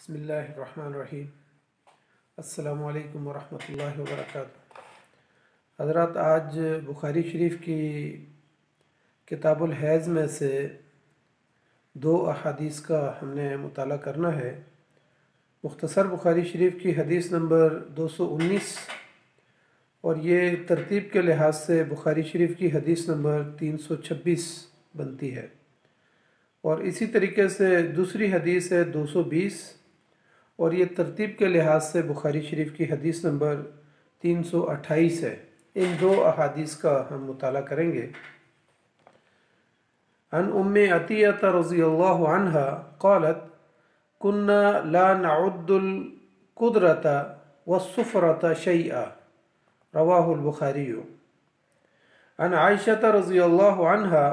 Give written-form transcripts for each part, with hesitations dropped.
बिस्मिल्लाहिर्रहमानिर्रहीम। अस्सलामु अलैकुम वरहमतुल्लाहि वबरकातुहू। हज़रात, आज बुखारी शरीफ की किताबुल हैज़ में से दो अहादीस का हमने मुताला करना है। मुख्तसर बुखारी शरीफ की हदीस नंबर 219 और ये तरतीब के लिहाज से बुखारी शरीफ की हदीस नंबर 326 बनती है। और इसी तरीके से दूसरी हदीस है 220 और ये तरतीब के लिहाज से बुखारी शरीफ की हदीस नंबर 328 है। इन दो अहादीस का हम मुताला करेंगे। अन उम्मे अतियत रज़ियल्लाहु अन्हा क़ालत कुन्ना ला नउद्दुल कुदरत वस्सुफ़रत शैआ, रवाहुल बुखारी। अन आयशा रज़ियल्लाहु अन्हा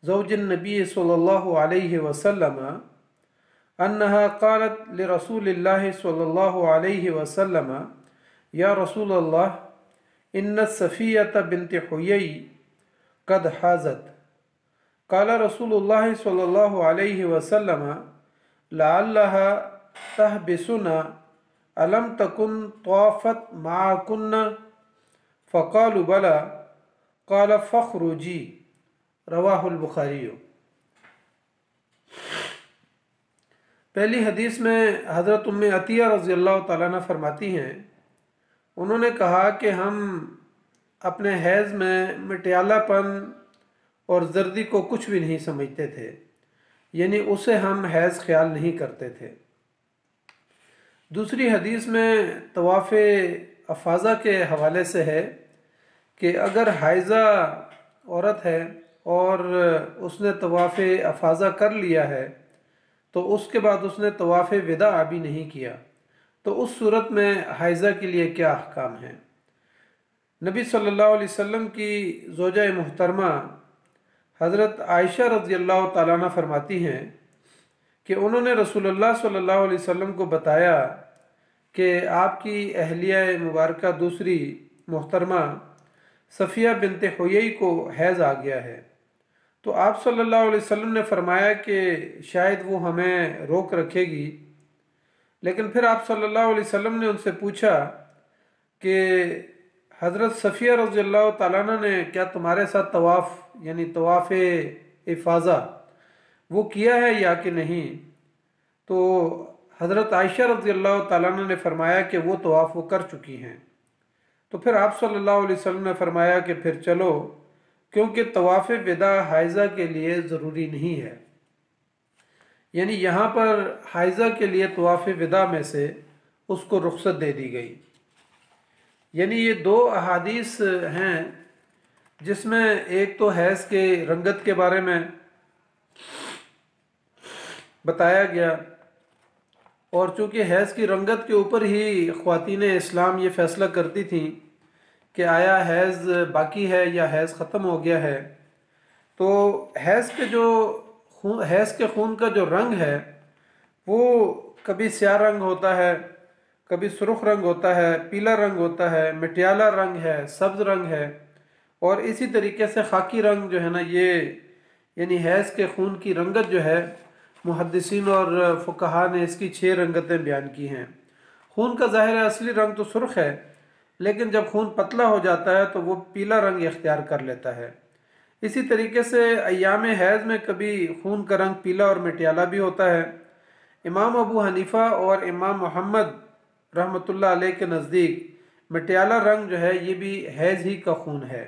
ज़ौजिन नबी सल्लल्लाहु अलैहि वसल्लम अन्नहा क़ालत लिरसूलिल्लाहि सल्लल्लाहु अलैहि वसल्लम या रसूलल्लाह इन्न सफ़िय्यत बिन्त हुयई क़द हाज़त। क़ाल रसूलुल्लाह सल्लल्लाहु अलैहि वसल्लम लअल्लहा तहबिसुना अलम तकुन तवाफ़त मअकुन्ना फ़क़ालू बला क़ाल फ़ख़्रुजी, रवाहुल बुखारी। पहली हदीस में हज़रत उम्मे अतिया रज़ियल्लाहु ताला अन्हा फरमाती हैं, उन्होंने कहा कि हम अपने हैज़ में मटियालापन और जर्दी को कुछ भी नहीं समझते थे, यानी उसे हम हैज़ ख्याल नहीं करते थे। दूसरी हदीस में तवाफ़ अफ़ाज़ा के हवाले से है कि अगर हाइज़ा औरत है और उसने तवाफ़ अफ़ाज़ा कर लिया है तो उसके बाद उसने तवाफ़ विदा अभी नहीं किया, तो उस सूरत में हाइज़ा के लिए क्या अहकाम है। नबी सल्लल्लाहु अलैहि वसल्लम की ज़ौजा मुहतरमा हज़रत आयशा रज़ियल्लाहु ताला अन्हा फरमाती हैं कि उन्होंने रसूलुल्लाह सल्लल्लाहु अलैहि वसल्लम को बताया कि आपकी अहलिया मुबारका दूसरी मुहतरमा सफ़िया बिन्त हुयई को हैज़ आ गया है। तो आप सल्लल्लाहु अलैहि वसल्लम ने फरमाया कि शायद वो हमें रोक रखेगी, लेकिन फिर आप सल्लल्लाहु अलैहि वसल्लम ने उनसे पूछा कि हज़रत सफ़िया रज़ियल्लाहु ताला अन्हा ने क्या तुम्हारे साथ तवाफ़ यानी तवाफ़ इफ़ाज़ा वो किया है या कि नहीं। तो हज़रत आयशा रज़ियल्लाहु ताला अन्हा ने फरमाया कि वो तवाफ़ वो कर चुकी हैं। तो फिर आप सल्लल्लाहु अलैहि वसल्लम ने फरमाया कि फिर चलो, क्योंकि तवाफ़ विदा हाइज़ा के लिए ज़रूरी नहीं है, यानी यहाँ पर हाइज़ा के लिए तवाफ़ विदा में से उसको रुख्सत दे दी गई। यानी ये दो अहादीस हैं जिसमें एक तो हैज़ के रंगत के बारे में बताया गया, और चूँकि हैज़ की रंगत के ऊपर ही ख़वातीन इस्लाम ये फ़ैसला करती थीं कि आया हैज़ बाकी है या हैज़ ख़त्म हो गया है। तो हैज़ के खून का जो रंग है वो कभी स्याह रंग होता है, कभी सुर्ख रंग होता है, पीला रंग होता है, मटियाला रंग है, सब्ज़ रंग है, और इसी तरीके से खाकी रंग जो है ना, ये यानी हैज़ के खून की रंगत जो है मुहद्दिसीन और फ़ुक़हा ने इसकी 6 रंगतें बयान की हैं। खून का ज़ाहिर असली रंग तो सुर्ख है, लेकिन जब खून पतला हो जाता है तो वो पीला रंग इख्तियार कर लेता है। इसी तरीके से अय्याम हैज़ में कभी खून का रंग पीला और मटियाला भी होता है। इमाम अबू हनीफ़ा और इमाम मोहम्मद रहमतुल्लाह अलैह के नज़दीक मटियाला रंग जो है ये भी हैज़ ही का खून है।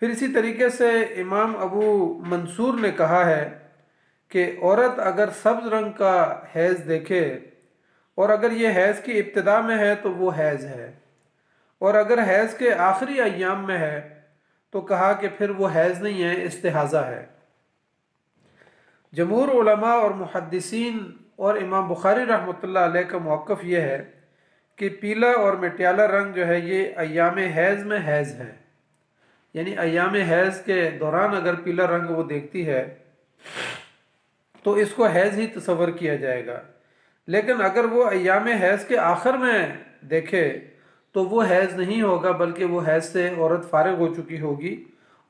फिर इसी तरीके से इमाम अबू मंसूर ने कहा है कि औरत अगर सब्ज़ रंग का हैज़ देखे और अगर ये हैज़ की इब्तिदा में है तो वो हैज़ है, और अगर हैज़ के आखिरी अय्याम में है तो कहा कि फिर वो हैज़ नहीं है, इस्तिहाज़ा है। जमहूर उलमा और मुहद्दिसीन और इमाम बुखारी रहमतुल्लाह अलैह का मौक़िफ़ ये है कि पीला और मटियाला रंग जो है ये अय्याम हैज़ में हैज़ है, यानी अय्याम हैज़ के दौरान अगर पीला रंग वो देखती है तो इसको हैज़ ही तसव्वुर किया जाएगा। लेकिन अगर वो अय्याम हैज़ के आखिर में देखे तो वो हैज़ नहीं होगा, बल्कि वो हैज़ से औरत फारिग हो चुकी होगी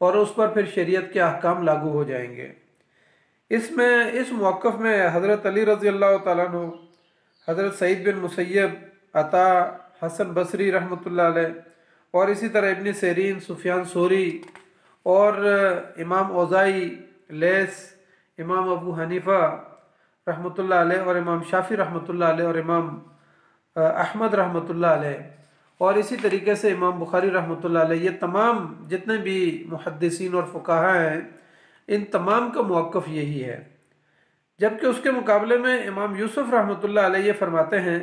और उस पर फिर शरीयत के अहकाम लागू हो जाएंगे। इस मौक़िफ़ में हज़रत अली रज़ियल्लाहु ताला अन्हु हज़रत सईद बिन मुसैयब, अता, हसन बसरी रहमतुल्लाह अलैह, और इसी तरह इब्न सिरीन, सुफियान सोरी, और इमाम औज़ाई, लेस, इमाम अबू हनीफ़ा रहमतुल्लाह अलैह, और इमाम शाफ़ी रहमतुल्लाह अलैह, और इमाम अहमद रहमतुल्लाह अलैह, और इसी तरीके से इमाम बुखारी रहमतुल्लाह अलैह, ये तमाम जितने भी मुहद्दिसीन और फ़ुक़हा हैं, इन तमाम का मौक़िफ़ यही है। जबकि उसके मुकाबले में इमाम यूसुफ रहमतुल्लाह अलैह ये फरमाते हैं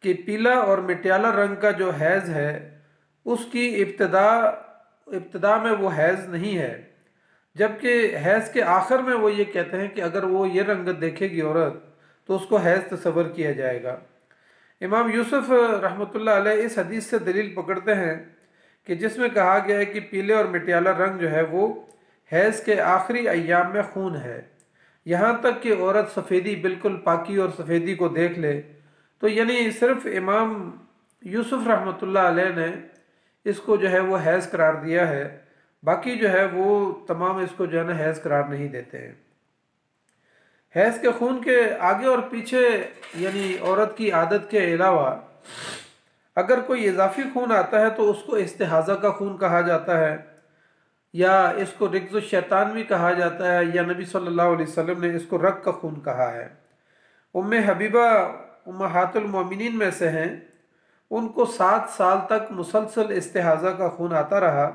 कि पीला और मटियाला रंग का जो हैज़ है, उसकी इब्तिदा में वो हैज़ नहीं है, जबकि हैज़ के आखिर में वो ये कहते हैं कि अगर वो ये रंगत देखेगी औरत तो उसको हैज़ तस्वर किया जाएगा। इमाम यूसुफ रहमतुल्लाह अलैह इस हदीस से दलील पकड़ते हैं कि जिसमें कहा गया है कि पीले और मटियाला रंग जो है वो हैज़ के आखिरी अय्याम में खून है, यहाँ तक कि औरत सफ़ेदी, बिल्कुल पाकी और सफ़ेदी को देख ले, तो यानी सिर्फ इमाम यूसुफ रहमतुल्लाह अलैह ने इसको जो है वो हैज़ करार दिया है, बाकी जो है वो तमाम इसको जो है ना हैज़ करार नहीं देते हैं। हैज़ के खून के आगे और पीछे यानी औरत की आदत के अलावा अगर कोई इजाफी खून आता है तो उसको इस्तिहाज़ा का खून कहा जाता है, या इसको रिक्ज़ शैतान भी कहा जाता है, या नबी सल्लल्लाहु अलैहि वसल्लम ने इसको रग का खून कहा है। उम्मे हबीबा उम्महातुल मोमिनीन में से हैं, उनको 7 साल तक मुसलसल इस्तिहाज़ा का खून आता रहा,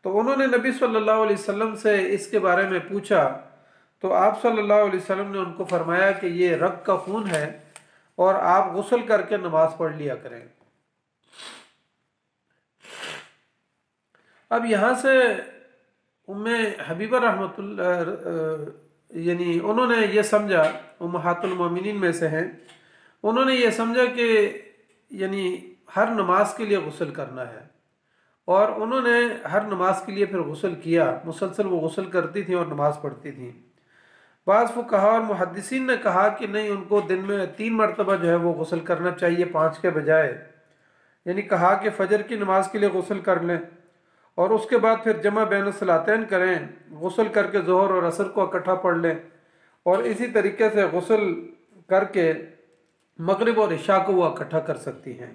तो उन्होंने नबी सल्लल्लाहु अलैहि वसल्लम से इसके बारे में पूछा, तो आप सल्लल्लाहु अलैहि वसल्लम ने उनको फरमाया कि ये रग का खून है और आप गुस्ल करके नमाज पढ़ लिया करें। अब यहाँ से उम्मे हबीबा रहमतुल्लाह यानी उन्होंने ये समझा, उम्महातुल मोमिनीन में से हैं, उन्होंने ये समझा कि यानी हर नमाज के लिए गुस्ल करना है, और उन्होंने हर नमाज के लिए फिर गुस्ल किया, मुसलसल वो गुस्ल करती थी और नमाज पढ़ती थी। बाज़ फुक़हा और मुहद्दिसीन ने कहा कि नहीं, उनको दिन में 3 मरतबा जो है वो गुस्ल करना चाहिए 5 के बजाय, यानी कहा कि फ़जर की नमाज के लिए गुस्ल कर लें और उसके बाद फिर जमा बैन सलातैन करें, गुस्ल करके ज़ोहर और असर को इकट्ठा पढ़ लें, और इसी तरीके से गुस्ल करके मगरिब और इशा को वो इकट्ठा कर सकती हैं।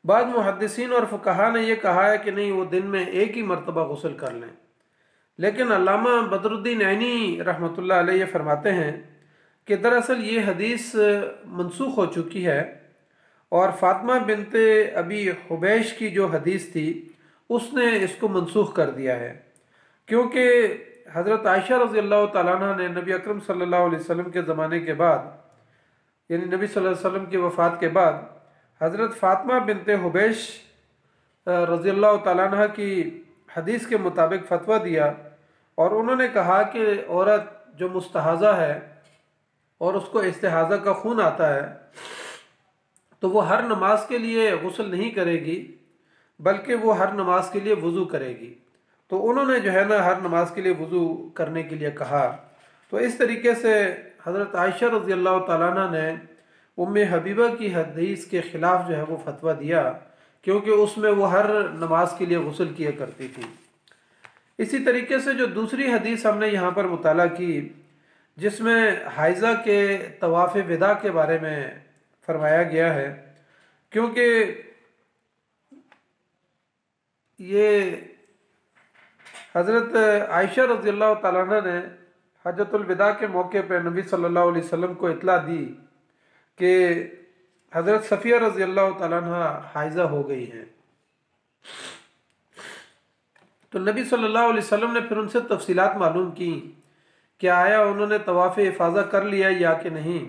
बाद मुहद्दिसीन और फ़ुक़हा ने यह कहा है कि नहीं, वो दिन में एक ही मरतबा गुस्ल कर लें, लेकिन अल्लामा बदरुद्दीन ऐनी रहमतुल्लाह अलैह फरमाते हैं कि दरअसल ये हदीस मनसूख हो चुकी है, और फ़ातिमा बिनते अबी हुबैश की जो हदीस थी उसने इसको मनसूख कर दिया है, क्योंकि हज़रत आयशा रज़ी अल्लाह तआला अन्हा ने नबी अकरम सल्लल्लाहु अलैहि वसल्लम के ज़माने के बाद, यानी नबी सल्लल्लाहु अलैहि वसल्लम की वफ़ात के बाद हज़रत फ़ातिमा बिनते हुबैश रज़ी अल्लाह तआला अन्हा की हदीस के मुताबिक फ़तवा दिया, और उन्होंने कहा कि औरत जो मुस्तहाज़ा है और उसको इस्तिहाज़ा का खून आता है, तो वो हर नमाज के लिए गुस्ल नहीं करेगी, बल्कि वो हर नमाज के लिए वज़ू करेगी। तो उन्होंने जो है ना हर नमाज के लिए वज़ू करने के लिए कहा। तो इस तरीके से हज़रत आयशा रज़ी अल्लाह तआला अन्हा ने उम्मे हबीबा की हदीस के ख़िलाफ़ जो है वो फतवा दिया, क्योंकि उसमें वो हर नमाज के लिए गुस्ल किया करती थी। इसी तरीके से जो दूसरी हदीस हमने यहाँ पर मुताला की, जिसमें हाइज़ा के तवाफ़ विदा के बारे में फरमाया गया है, क्योंकि ये हज़रत आयशा रज़ी अल्लाह तआला अन्हा ने हज्जतुल विदा के मौके पर नबी सल्लल्लाहु अलैहि वसल्लम को इत्तला दी कि हज़रत सफ़िया रज़ी अल्लाह तआला अन्हा हाइज़ा हो गई हैं। तो नबी सल्लल्लाहु अलैहि वसल्लम ने फिर उनसे तफसीलात मालूम की कि आया उन्होंने तवाफ़ इफ़ाज़ा कर लिया या कि नहीं।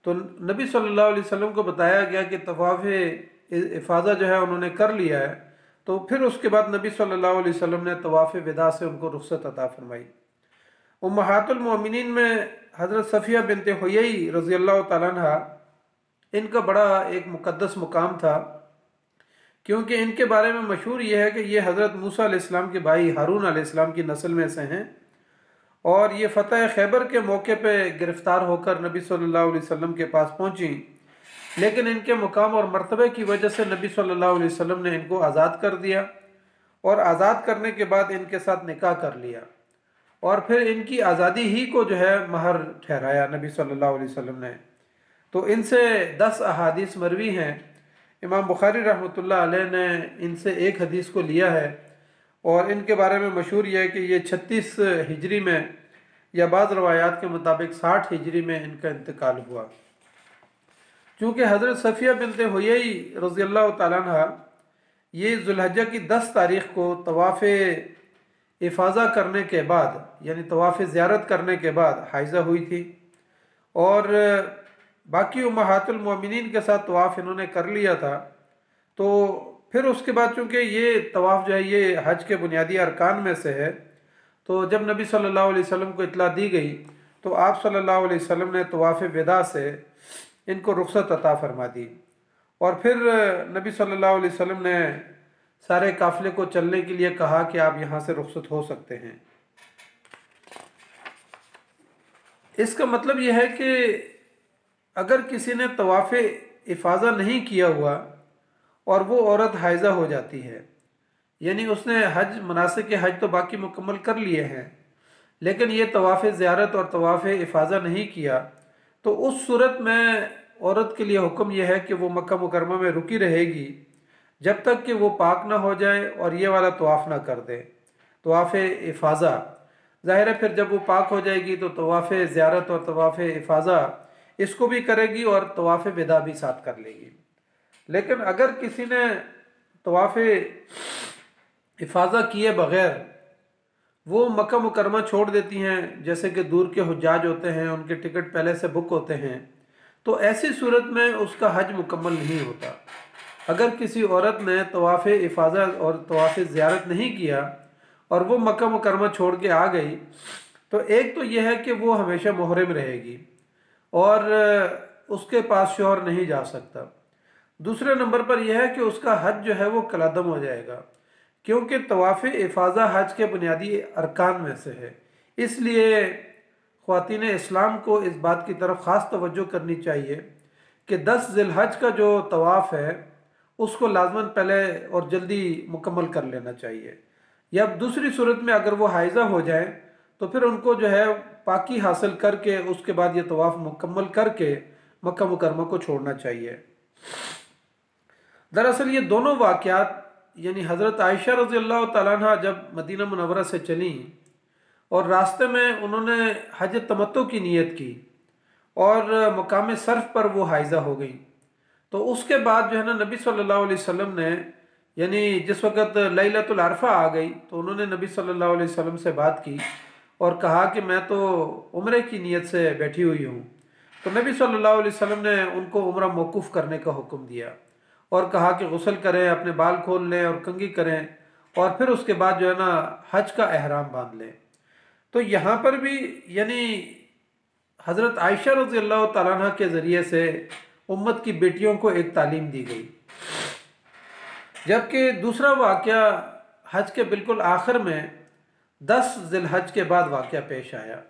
तो नबी सल्लल्लाहु अलैहि वसल्लम को बताया गया कि तवाफ़ इफ़ाज़ा जो है उन्होंने कर लिया है। तो फिर उसके बाद नबी सल्लल्लाहु अलैहि वसल्लम ने तवाफ़ विदा से उनको रुख़्सत अता फरमाई। उम्महातुल मोमिनीन में हज़रत सफ़िया बिनते हुयई रज़ी अल्लाह तआला अन्हा, इनका बड़ा एक मुक़द्दस मुकाम था, क्योंकि इनके बारे में मशहूर यह है कि ये हज़रत मूसा अलैहिस्सलाम के भाई हारून अलैहिस्सलाम की नस्ल में से हैं, और ये फ़तह खैबर के मौके पे गिरफ़्तार होकर नबी सल्लल्लाहु अलैहि वसल्लम के पास पहुँची, लेकिन इनके मुकाम और मर्तबे की वजह से नबी सल्लल्लाहु अलैहि वसल्लम ने इनको आज़ाद कर दिया, और आज़ाद करने के बाद इनके साथ निकाह कर लिया, और फिर इनकी आज़ादी ही को जो है महर ठहराया नबी सल्लल्लाहु अलैहि वसल्लम ने। तो इनसे 10 अहादीस मरवी हैं। इमाम बुखारी रहमतुल्लाह अलैह ने इनसे एक हदीस को लिया है और इनके बारे में मशहूर यह है कि ये 36 हिजरी में या बाज़ रवायात के मुताबिक 60 हिजरी में इनका इंतकाल हुआ। चूँकि हज़रत सफ़िया बिनते हुयई रज़ी अल्लाह तआला अन्हा ये ज़ुल्हज्जा की 10 तारीख़ को तवाफ़ इफ़ाज़ा करने के बाद यानी तवाफ़ ज़ियारत करने के बाद हाइज़ा हुई थी और बाकी उम्महातुल मोमिनीन के साथ तवाफ़ इन्होंने कर लिया था। तो फिर उसके बाद चूँकि ये तवाफ़ जो है ये हज के बुनियादी अरकान में से है, तो जब नबी सल्लल्लाहु अलैहि वसल्लम को इत्तला दी गई तो आप सल्लल्लाहु अलैहि वसल्लम ने तवाफ़ विदा से इनको रुख्सत अता फरमा दी और फिर नबी सल्लल्लाहु अलैहि वसल्लम ने सारे काफ़िले को चलने के लिए कहा कि आप यहाँ से रुख्सत हो सकते हैं। इसका मतलब यह है कि अगर किसी ने तवाफ़ इफ़ाज़ा नहीं किया हुआ और वो औरत हाइज़ा हो जाती है, यानी उसने हज मनासिक के हज तो बाकी मुकम्मल कर लिए हैं लेकिन ये तवाफ़ ज़ियारत और तवाफ़ इफ़ाज़ा नहीं किया, तो उस सूरत में औरत के लिए हुक्म यह है कि वो मक्का मुकरमा में रुकी रहेगी जब तक कि वो पाक ना हो जाए और ये वाला तवाफ़ ना कर दे, तवाफ़ इफ़ाज़ा। ज़ाहिर है फिर जब वो पाक हो जाएगी तो तवाफ़ ज़ियारत और तवाफ़ इफ़ाज़ा इसको भी करेगी और तवाफ़ विदा भी साथ कर लेगी। लेकिन अगर किसी ने तवाफ़ इफ़ाज़ा किए बग़ैर वो मक्का मुकरमा छोड़ देती हैं, जैसे कि दूर के हुज्जाज होते हैं उनके टिकट पहले से बुक होते हैं, तो ऐसी सूरत में उसका हज मुकम्मल नहीं होता। अगर किसी औरत ने तवाफ़ इफ़ाज़ा और तवाफ़ ज़ियारत नहीं किया और वो मक्का मुकरमा छोड़ के आ गई, तो एक तो यह है कि वो हमेशा मुहर्रम रहेगी और उसके पास शौहर नहीं जा सकता। दूसरे नंबर पर यह है कि उसका हज जो है वो कलादम हो जाएगा, क्योंकि तवाफ़ इफ़ाज़ा हज के बुनियादी अरकान में से है। इसलिए ख़वातीन इस्लाम को इस बात की तरफ ख़ास तवज्जो करनी चाहिए कि 10 ज़िलहज का जो तवाफ़ है उसको लाजमन पहले और जल्दी मुकम्मल कर लेना चाहिए, या दूसरी सूरत में अगर वो हाइज़ा हो जाए तो फिर उनको जो है पाकी हासिल करके उसके बाद ये तवाफ़ मुकम्मल करके मक्का मुकरमा को छोड़ना चाहिए। दरअसल ये दोनों वाक़यात यानी हज़रत आयशा रज़ी अल्लाह तआला अन्हा जब मदीना मुनव्वरा से चली और रास्ते में उन्होंने हज तमत्तु की नीयत की और मकाम सर्फ पर वो हाइज़ा हो गई, तो उसके बाद जो है ना नबी सल्लल्लाहु अलैहि वसल्लम ने यानी जिस वक़्त लैलतुल अरफा आ गई तो उन्होंने नबी सल्लल्लाहु अलैहि वसल्लम से बात की और कहा कि मैं तो उम्रे की नीयत से बैठी हुई हूँ। तो नबी सल्लल्लाहु अलैहि वसल्लम ने उनको उम्रा मौकूफ़ करने का हुक्म दिया और कहा कि गुस्ल करें, अपने बाल खोल लें और कंघी करें और फिर उसके बाद जो है ना हज का एहराम बांध लें। तो यहाँ पर भी यानी हज़रत आयशा रज़ी अल्लाह तआला अन्हा के ज़रिए से उम्मत की बेटियों को एक तालीम दी गई। जबकि दूसरा वाक़या हज के बिल्कुल आखिर में 10 ज़िलहज के बाद वाक़या पेश आया,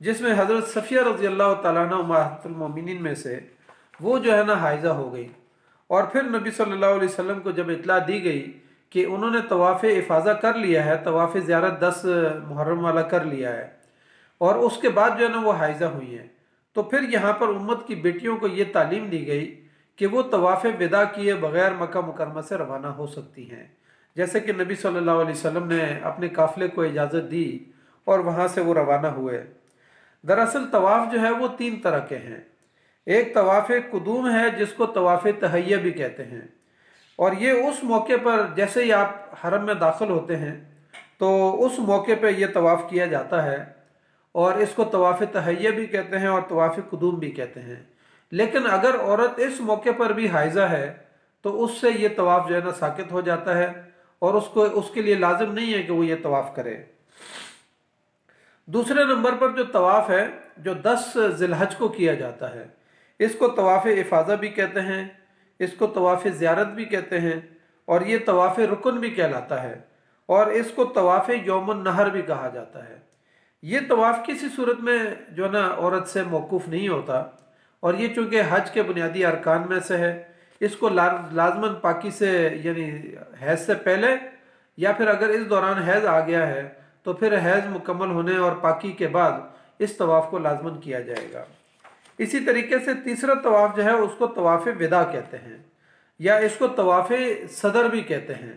जिसमें हज़रत सफ़िया रज़ी अल्लाह तआला अन्हा उम्महातुल मोमिनीन में से वो जो है ना हाइज़ा हो गई और फिर नबी सल्लल्लाहु अलैहि वसल्लम को जब इत्तला दी गई कि उन्होंने तवाफ़ इफ़ाज़ा कर लिया है, तवाफ़ ज़ियारत 10 मुहर्रम वाला कर लिया है और उसके बाद जो है ना वो हाइज़ा हुई हैं, तो फिर यहाँ पर उम्मत की बेटियों को ये तालीम दी गई कि वो तवाफ़ विदा किए बग़ैर मक्का मुकरमा से रवाना हो सकती हैं, जैसे कि नबी सल्लल्लाहु अलैहि वसल्लम ने अपने काफ़िले को इजाज़त दी और वहाँ से वो रवाना हुए। दरअसल तवाफ़ जो है वो 3 तरह के हैं। एक तवाफ़ कुदूम है जिसको तवाफ़ तहय्या भी कहते हैं, और ये उस मौके पर जैसे ही आप हरम में दाखिल होते हैं तो उस मौके पर यह तवाफ़ किया जाता है और इसको तवाफ़ तहय्या भी कहते हैं और तवाफ़ कुदूम भी कहते हैं। लेकिन अगर औरत इस मौके पर भी हाइज़ा है तो उससे ये तवाफ़ जो है ना साकित हो जाता है और उसको उसके लिए लाजिम नहीं है कि वो ये तवाफ़ करे। दूसरे नंबर पर जो तवाफ़ है जो 10 ज़िलहज को किया जाता है, इसको तवाफ़ इफ़ाज़ा भी कहते हैं, इसको तवाफ़ ज़ियारत भी कहते हैं और ये तवाफ़ रुकन भी कहलाता है और इसको तवाफ़ यौमुन नहर भी कहा जाता है। ये तवाफ़ किसी सूरत में जो ना औरत से मौकूफ़ नहीं होता और ये चूँकि हज के बुनियादी अरकान में से है, इसको लाजमन पाकी से यानी हैज़ से पहले या फिर अगर इस दौरान हैज़ आ गया है तो फिर हैज़ मुकम्मल होने और पाकी के बाद इस तवाफ़ को लाजमन किया जाएगा। इसी तरीके से तीसरा तवाफ़ जो है उसको तवाफ़ विदा कहते हैं, या इसको तवाफ़ सदर भी कहते हैं।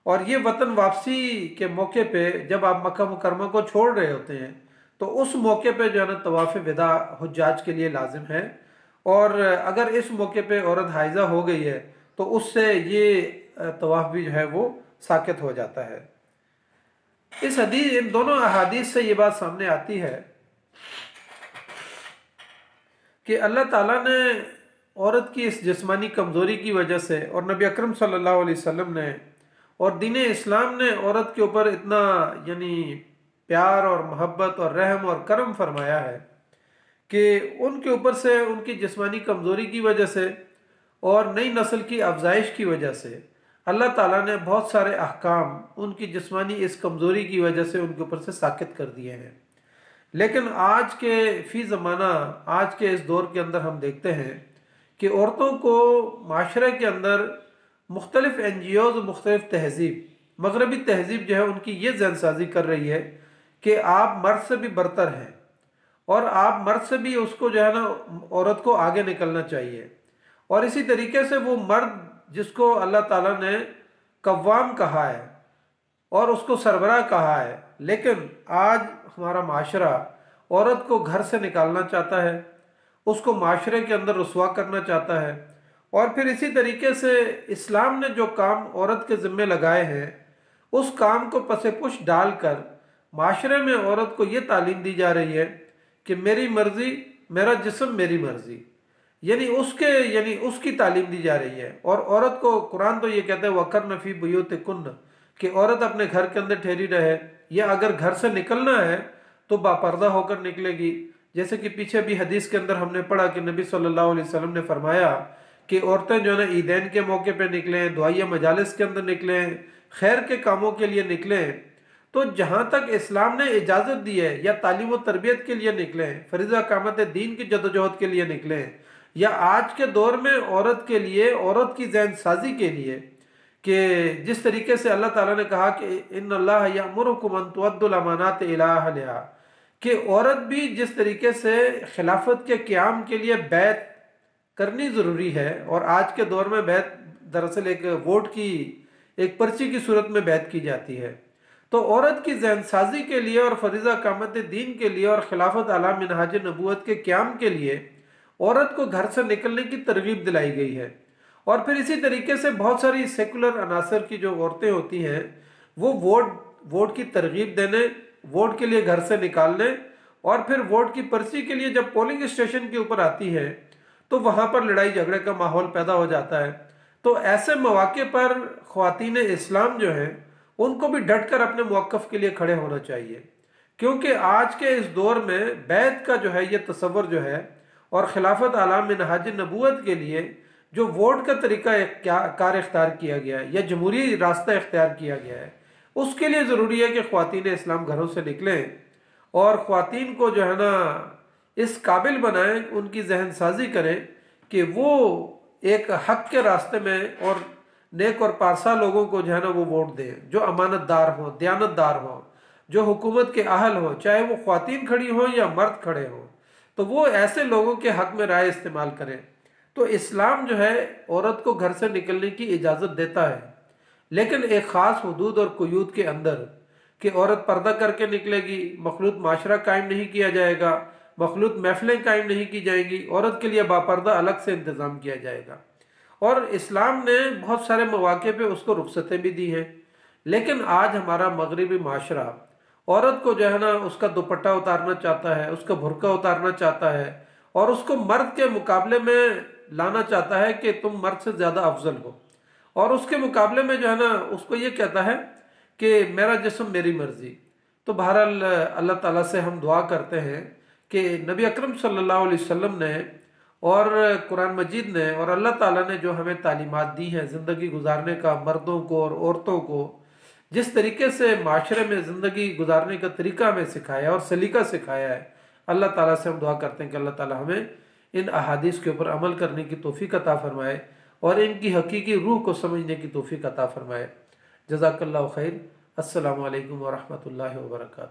और ये वतन वापसी के मौके पे जब आप मक्का मुकरमा को छोड़ रहे होते हैं तो उस मौके पे जो है ना तवाफ़ विदा हुज्जाज के लिए लाजिम है। और अगर इस मौके पे औरत हाइजा हो गई है तो उससे ये तवाफ़ भी जो है वो साकित हो जाता है। इन दोनों अहादीस से ये बात सामने आती है कि अल्लाह ताला ने औरत की इस जिस्मानी कमज़ोरी की वजह से और नबी अकरम सल्लल्लाहु अलैहि वसल्लम ने और दीन इस्लाम ने औरत के ऊपर इतना यानी प्यार और मोहब्बत और रहम और करम फरमाया है कि उनके ऊपर से उनकी जिस्मानी कमज़ोरी की वजह से और नई नस्ल की अफजाइश की वजह से अल्लाह ताला ने बहुत सारे अहकाम उनकी जिस्मानी इस कमज़ोरी की वजह से उनके ऊपर से साकित कर दिए हैं। लेकिन आज के फ़ी ज़माना आज के इस दौर के अंदर हम देखते हैं कि औरतों को माशरे के अंदर मुख्तलिफ NGOs मुख्तलिफ तहजीब मगरबी तहजीब जो है उनकी ये जहनसाजी कर रही है कि आप मर्द से भी बरतर हैं और आप मर्द से भी उसको जो है ना औरत को आगे निकलना चाहिए। और इसी तरीके से वो मर्द जिसको अल्लाह ताला ने कव्वाम कहा है और उसको सरबराह कहा है, लेकिन आज हमारा माशरा औरत को घर से निकालना चाहता है, उसको माशरे के अंदर रुसवा करना चाहता है। और फिर इसी तरीके से इस्लाम ने जो काम औरत के ज़िम्मे लगाए हैं उस काम को पसे पुश डालकर माशरे में औरत को ये तालीम दी जा रही है कि मेरी मर्जी मेरा जिस्म मेरी मर्जी, यानी उसकी तालीम दी जा रही है। और औरत को कुरान तो ये कहता है वक़र्न फ़ी बुयूतिकुन्न कि औरत अपने घर के अंदर ठहरी रहे, या अगर घर से निकलना है तो बापर्दा होकर निकलेगी। जैसे कि पीछे भी हदीस के अंदर हमने पढ़ा कि नबी सल्लल्लाहु अलैहि वसल्लम ने फरमाया कि औरतें जो है ना ईदैन के मौके पे निकलें, दुआया मजालिस के अंदर निकलें, खैर के कामों के लिए निकलें। तो जहाँ तक इस्लाम ने इजाज़त दी है या तालीम व तरबियत के लिए निकलें, फरीज़ा कामत दीन की जदोजहद के लिए निकलें, या आज के दौर में औरत के लिए औरत की जहन साजी के लिए कि जिस तरीके से अल्लाह ताला ने कहा कि इन्नल्लाह यअमुरुकुम अन तुअद्दुल अमानात इला अहलिहा, कि औरत भी जिस तरीके से खिलाफत के क़याम के लिए बैत करनी ज़रूरी है। और आज के दौर में बैत दरअसल एक वोट की एक पर्ची की सूरत में बैत की जाती है। तो औरत की जहन साजी के लिए और फरीज़ा कामत दीन के लिए और खिलाफत आला मिनहाज नबूवत के क़याम के लिए औरत को घर से निकलने की तरगीब दिलाई गई है। और फिर इसी तरीके से बहुत सारी सेकुलर अनासर की जो औरतें होती हैं वो वोट की तरगीब देने, वोट के लिए घर से निकालने, और फिर वोट की पर्ची के लिए जब पोलिंग स्टेशन के ऊपर आती है तो वहाँ पर लड़ाई झगड़े का माहौल पैदा हो जाता है। तो ऐसे मौके पर ख्वातीन इस्लाम जो हैं उनको भी डट कर अपने मौक़िफ़ के लिए खड़े होना चाहिए, क्योंकि आज के इस दौर में बैत का जो है ये तसव्वुर जो है और खिलाफत आला मिनहाज नबूवत के लिए जो वोट का तरीका कार इख्तियार किया गया है या जमहूरी रास्ता इख्तियार किया गया है, उसके लिए ज़रूरी है कि ख्वातीन इस्लाम घरों से निकलें और ख्वातीन को जो है ना इस काबिल बनाएं, उनकी जहन साजी करें कि वो एक हक के रास्ते में और नेक और पारसा लोगों को जो है ना वो वोट दें, जो अमानतदार हों, दयानतदार हों, जो हुकूमत के अहल हों, चाहे वो ख्वातीन खड़ी हों या मर्द खड़े हों, तो वो ऐसे लोगों के हक में राय इस्तेमाल करें। तो इस्लाम जो है औरत को घर से निकलने की इजाज़त देता है, लेकिन एक ख़ास हुदूद और कुयूद के अंदर कि औरत पर्दा करके निकलेगी, मखलूत माशरा कायम नहीं किया जाएगा, मखलूत महफिलें कायम नहीं की जाएंगी, औरत के लिए बापर्दा अलग से इंतज़ाम किया जाएगा। और इस्लाम ने बहुत सारे मौके पे उसको रुख्सतें भी दी हैं। लेकिन आज हमारा मगरबी माशरा औरत को जो है ना उसका दुपट्टा उतारना चाहता है, उसका बुर्का उतारना चाहता है और उसको मर्द के मुकाबले में लाना चाहता है कि तुम मर्द से ज़्यादा अफजल हो, और उसके मुकाबले में जो है ना उसको ये कहता है कि मेरा जिस्म मेरी मर्जी। तो बहरहाल अल्लाह ताला से हम दुआ करते हैं कि नबी अकरम सल्लल्लाहु अलैहि वसल्लम ने और कुरान मजीद ने और अल्लाह ताला ने जो हमें तालीमात दी हैं ज़िंदगी गुजारने का, मर्दों को और औरतों को जिस तरीके से माशरे में ज़िंदगी गुजारने का तरीका हमें सिखाया और सलीका सिखाया है, अल्लाह ताला से हम दुआ करते हैं कि अल्लाह ताला हमें इन अहादीस के ऊपर अमल करने की तौफीक अता फरमाए और इनकी हकीकी रूह को समझने की तौफीक अता फरमाए। जज़ाकल्लाहु खैर। अस्सलामु अलैकुम व रहमतुल्लाहि व बरकातहू।